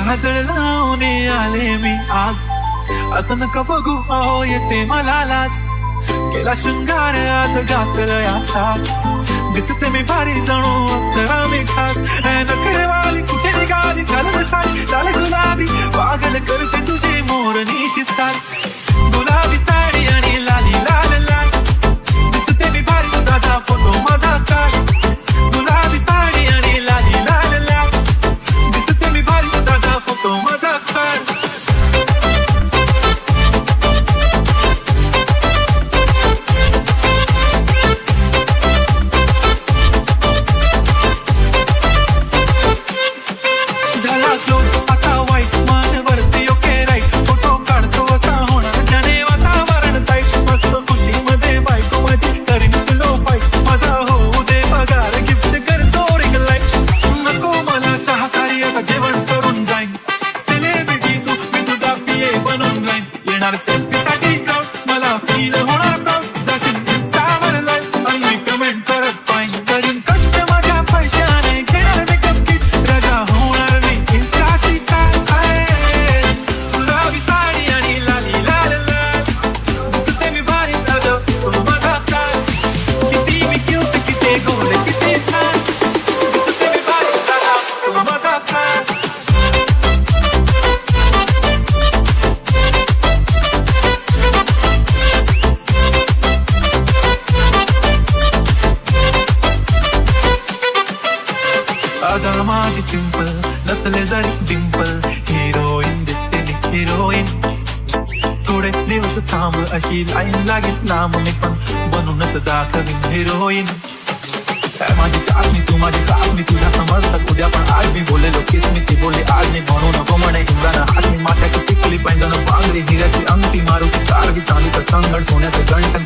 काजळ लावून आले मी आज, असं नका बघू अहो येते मला लाज. केला शृंगार आज घातलं यासात, दिसते मी भारी जणू अप्सरा मी खास. नखरेवाली कुठे निघाली घालून साडी लाल गुलाबी, पागल करते तुझे मोरनीशी चाल. गुलाबी साडी आणि लाली लाल लाल, दिसते मी भारी ताजा फोटो माझा काढ. गुलाबी साडी आणि लाली लाल लाल, दिसते मी भारी ताजा फोटो माझा काढ. अगं माझी सिंपल नसले जरी डिंपल, हिरोईन दिसते हिरोईन. थोडे दिवस थांब अशी लाईन लागेल लांब, मी पण बनूनच दाखवीन हिरोईन. काय माझी चाचणी तू माझी चाचणी, तुझ्या समजतात उद्या पण आज मी बोललेलो केस मी ती बोलले आज नाही. म्हणू नको म्हणे हिंगाना हात मी माथ्याची टिकली पैंजण बांगडी, हिऱ्याची अंगठी मारुती कारगी चांदीचं चंगड, सोन्याचं गंठ